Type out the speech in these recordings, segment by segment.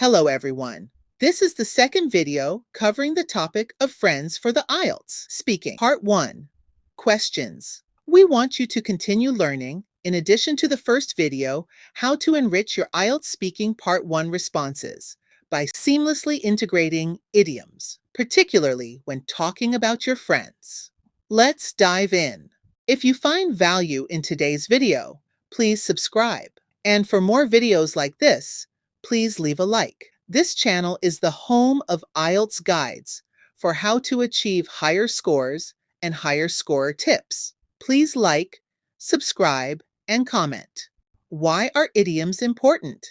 Hello everyone. This is the second video covering the topic of friends for the IELTS Speaking. Part 1. Questions. We want you to continue learning, in addition to the first video, how to enrich your IELTS Speaking Part 1 responses by seamlessly integrating idioms, particularly when talking about your friends. Let's dive in. If you find value in today's video, please subscribe. And for more videos like this, please leave a like. This channel is the home of IELTS guides for how to achieve higher scores and higher scorer tips. Please like, subscribe, and comment. Why are idioms important?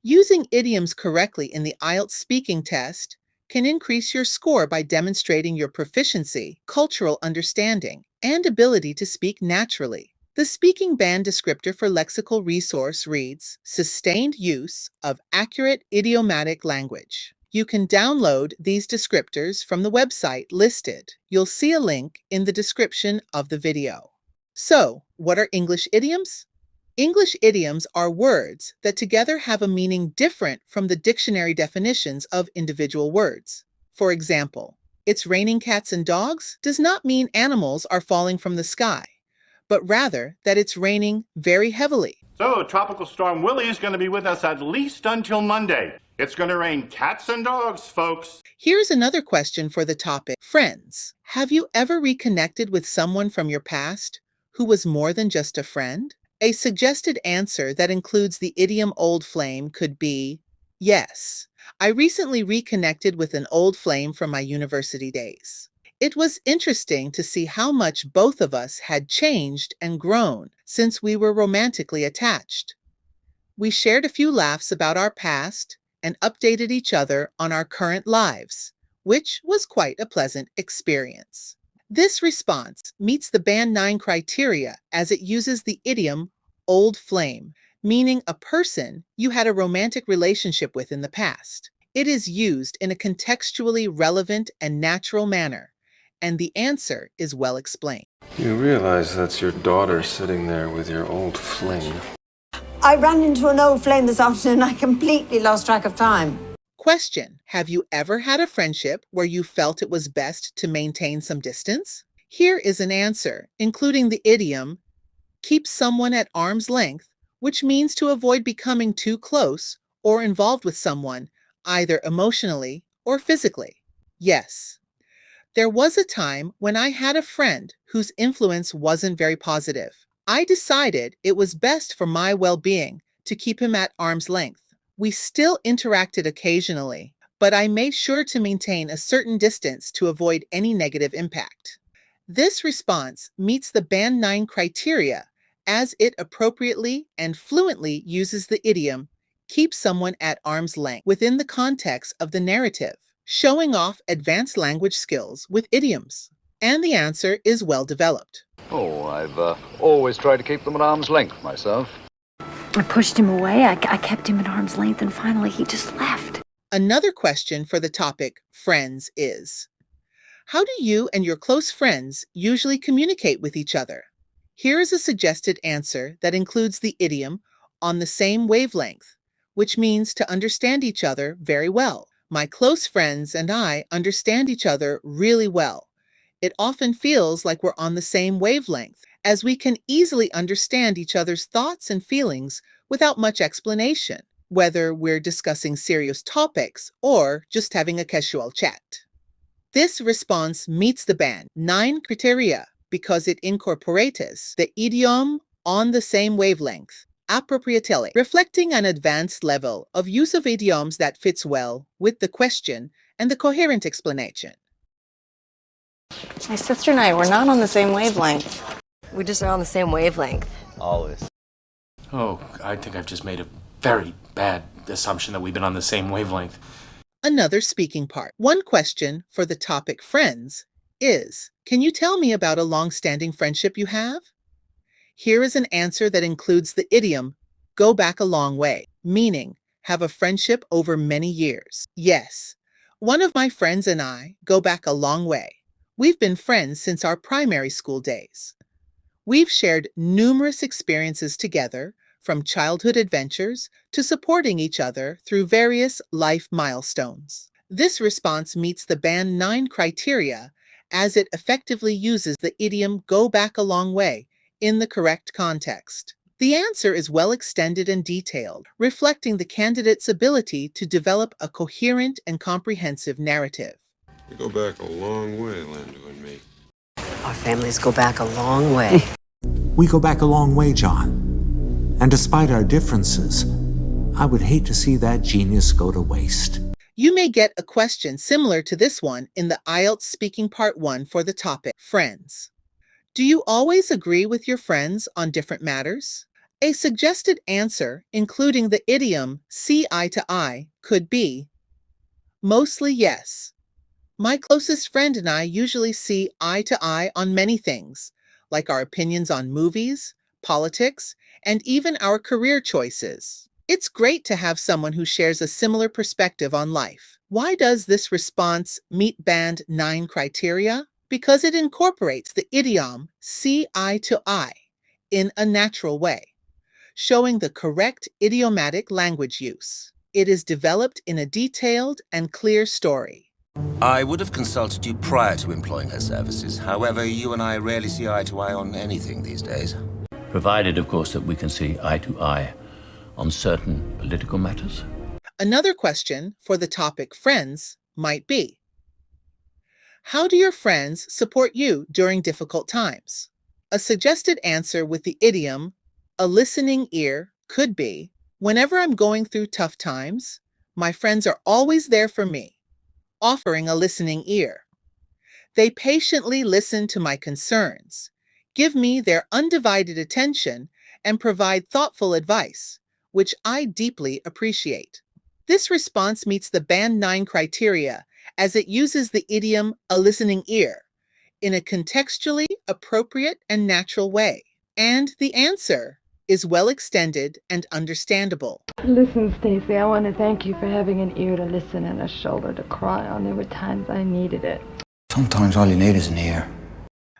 Using idioms correctly in the IELTS speaking test can increase your score by demonstrating your proficiency, cultural understanding, and ability to speak naturally. The speaking band descriptor for lexical resource reads, sustained use of accurate idiomatic language. You can download these descriptors from the website listed. You'll see a link in the description of the video. So, what are English idioms? English idioms are words that together have a meaning different from the dictionary definitions of individual words. For example, it's raining cats and dogs does not mean animals are falling from the sky, but rather that it's raining very heavily. So, Tropical Storm Willie is going to be with us at least until Monday. It's going to rain cats and dogs, folks. Here's another question for the topic, friends. Have you ever reconnected with someone from your past who was more than just a friend? A suggested answer that includes the idiom old flame could be, yes. I recently reconnected with an old flame from my university days. It was interesting to see how much both of us had changed and grown since we were romantically attached. We shared a few laughs about our past and updated each other on our current lives, which was quite a pleasant experience. This response meets the Band 9 criteria as it uses the idiom old flame, meaning a person you had a romantic relationship with in the past. It is used in a contextually relevant and natural manner, and the answer is well explained. You realize that's your daughter sitting there with your old flame. I ran into an old flame this afternoon. I completely lost track of time. Question. Have you ever had a friendship where you felt it was best to maintain some distance? Here is an answer, including the idiom, keep someone at arm's length, which means to avoid becoming too close or involved with someone, either emotionally or physically. Yes. There was a time when I had a friend whose influence wasn't very positive. I decided it was best for my well-being to keep him at arm's length. We still interacted occasionally, but I made sure to maintain a certain distance to avoid any negative impact. This response meets the Band 9 criteria as it appropriately and fluently uses the idiom, keep someone at arm's length within the context of the narrative, showing off advanced language skills with idioms. And the answer is well developed. Oh, I've always tried to keep them at arm's length myself. I pushed him away. I kept him at arm's length, and finally he just left. Another question for the topic, friends, is, how do you and your close friends usually communicate with each other? Here is a suggested answer that includes the idiom on the same wavelength, which means to understand each other very well. My close friends and I understand each other really well. It often feels like we're on the same wavelength, as we can easily understand each other's thoughts and feelings without much explanation, whether we're discussing serious topics or just having a casual chat. This response meets the Band 9 criteria because it incorporates the idiom on the same wavelength, appropriately, reflecting an advanced level of use of idioms that fits well with the question and the coherent explanation. My sister and I, we're not on the same wavelength. We just are on the same wavelength. Always. Oh, I think I've just made a very bad assumption that we've been on the same wavelength. Another speaking part. One question for the topic friends is, can you tell me about a long-standing friendship you have? Here is an answer that includes the idiom, go back a long way, meaning have a friendship over many years. Yes, one of my friends and I go back a long way. We've been friends since our primary school days. We've shared numerous experiences together, from childhood adventures to supporting each other through various life milestones. This response meets the Band 9 criteria as it effectively uses the idiom go back a long way in the correct context. The answer is well extended and detailed, reflecting the candidate's ability to develop a coherent and comprehensive narrative. We go back a long way, Lando and me. Our families go back a long way. We go back a long way, John. And despite our differences, I would hate to see that genius go to waste. You may get a question similar to this one in the IELTS Speaking Part 1 for the topic Friends. Do you always agree with your friends on different matters? A suggested answer, including the idiom see eye to eye, could be mostly yes. My closest friend and I usually see eye to eye on many things, like our opinions on movies, politics, and even our career choices. It's great to have someone who shares a similar perspective on life. Why does this response meet Band 9 criteria? Because it incorporates the idiom see eye to eye in a natural way, showing the correct idiomatic language use. It is developed in a detailed and clear story. I would have consulted you prior to employing her services. However, you and I rarely see eye to eye on anything these days. Provided, of course, that we can see eye to eye on certain political matters. Another question for the topic Friends might be, how do your friends support you during difficult times? A suggested answer with the idiom a listening ear could be, whenever I'm going through tough times, my friends are always there for me, offering a listening ear. They patiently listen to my concerns, give me their undivided attention, and provide thoughtful advice, which I deeply appreciate. This response meets the Band 9 criteria as it uses the idiom a listening ear in a contextually appropriate and natural way. And the answer is well extended and understandable. Listen, Stacy, I want to thank you for having an ear to listen and a shoulder to cry on. There were times I needed it. Sometimes all you need is an ear.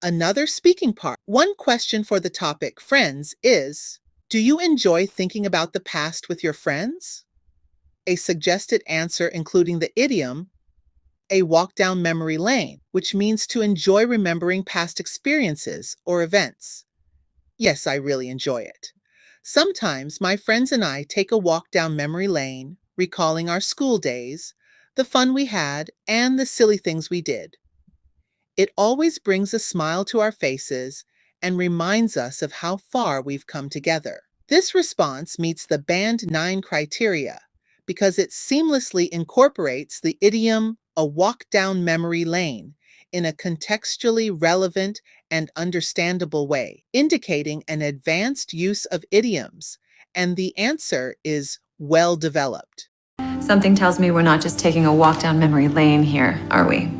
Another speaking part. One question for the topic Friends is, do you enjoy thinking about the past with your friends? A suggested answer including the idiom a walk down memory lane, which means to enjoy remembering past experiences or events. Yes, I really enjoy it. Sometimes my friends and I take a walk down memory lane, recalling our school days, the fun we had, and the silly things we did. It always brings a smile to our faces and reminds us of how far we've come together. This response meets the Band 9 criteria because it seamlessly incorporates the idiom a walk down memory lane in a contextually relevant and understandable way, indicating an advanced use of idioms, and the answer is well developed. Something tells me we're not just taking a walk down memory lane here, are we?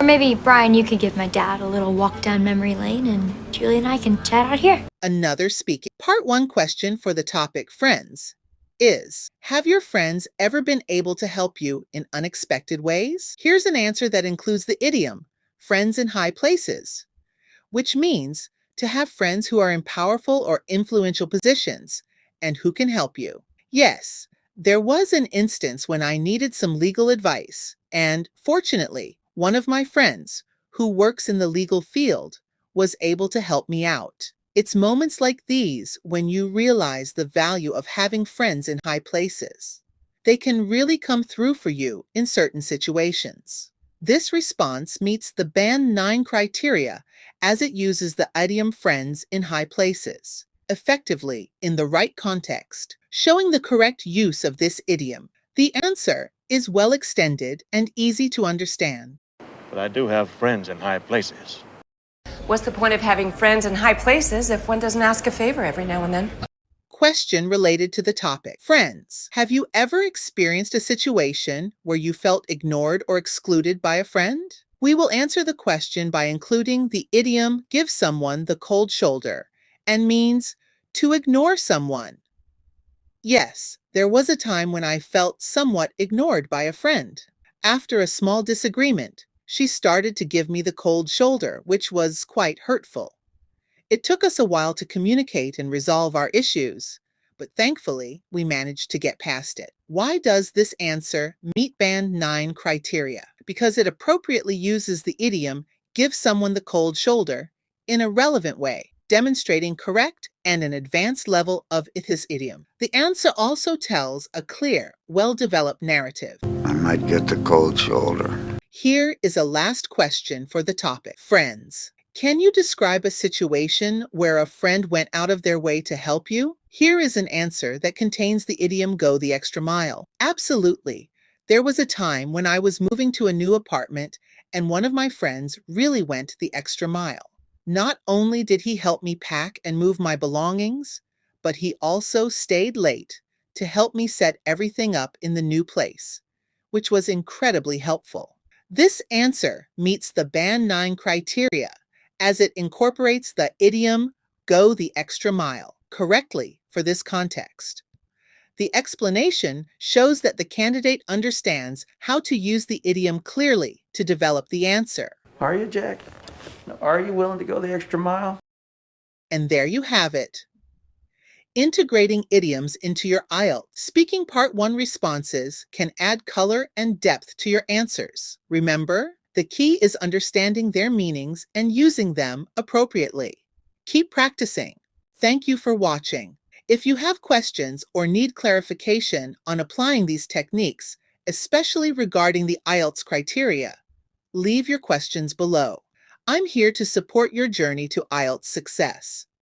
Or maybe, Brian, you could give my dad a little walk down memory lane and Julie and I can chat out here. Another speaking. Part 1 question for the topic Friends is, have your friends ever been able to help you in unexpected ways? Here's an answer that includes the idiom, friends in high places, which means to have friends who are in powerful or influential positions and who can help you. Yes, there was an instance when I needed some legal advice, and fortunately, one of my friends, who works in the legal field, was able to help me out. It's moments like these when you realize the value of having friends in high places. They can really come through for you in certain situations. This response meets the Band 9 criteria as it uses the idiom friends in high places, effectively in the right context, showing the correct use of this idiom. The answer is well extended and easy to understand. But I do have friends in high places. What's the point of having friends in high places if one doesn't ask a favor every now and then? Question related to the topic. Friends, have you ever experienced a situation where you felt ignored or excluded by a friend? We will answer the question by including the idiom give someone the cold shoulder and means to ignore someone. Yes, there was a time when I felt somewhat ignored by a friend. After a small disagreement, she started to give me the cold shoulder, which was quite hurtful. It took us a while to communicate and resolve our issues, but thankfully, we managed to get past it. Why does this answer meet Band 9 criteria? Because it appropriately uses the idiom, give someone the cold shoulder, in a relevant way, demonstrating correct and an advanced level of this idiom. The answer also tells a clear, well-developed narrative. I might get the cold shoulder. Here is a last question for the topic. Friends. Can you describe a situation where a friend went out of their way to help you? Here is an answer that contains the idiom go the extra mile. Absolutely. There was a time when I was moving to a new apartment and one of my friends really went the extra mile. Not only did he help me pack and move my belongings, but he also stayed late to help me set everything up in the new place, which was incredibly helpful. This answer meets the Band 9 criteria as it incorporates the idiom go the extra mile correctly for this context. The explanation shows that the candidate understands how to use the idiom clearly to develop the answer. Are you, Jack? Are you willing to go the extra mile? And there you have it. Integrating idioms into your IELTS Speaking Part 1 responses can add color and depth to your answers. Remember, the key is understanding their meanings and using them appropriately. Keep practicing. Thank you for watching. If you have questions or need clarification on applying these techniques, especially regarding the IELTS criteria, leave your questions below. I'm here to support your journey to IELTS success.